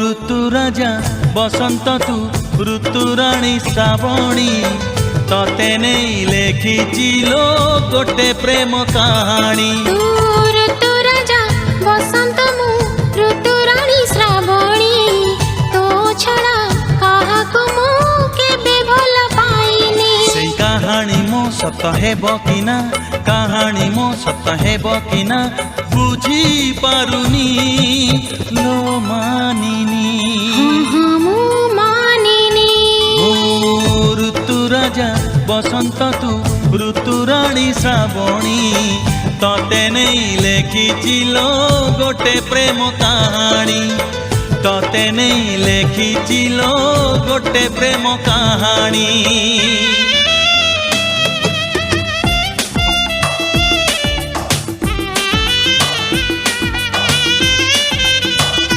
ऋतु राजा बसंत तू ऋतु राणी श्रावणी तते नहीं लेखिची लो गोटे प्रेम कहानी। ऋतु राजा बसंत मु ऋतु राणी श्रावणी तो छड़ा काहाकु मु केबे भल पाइनी। से कहानी मो सत हेबो कि ना कहानी मो सत हेबो कि ना बुझी पारुनी लो मानिनी। मु मानिनी ऋतु राजा बसंत तू ऋतु राणी श्रावणी तते नहीं लेखिची लो गोटे प्रेम कहानी तते नहीं लेखिची लो गोटे प्रेम कहानी।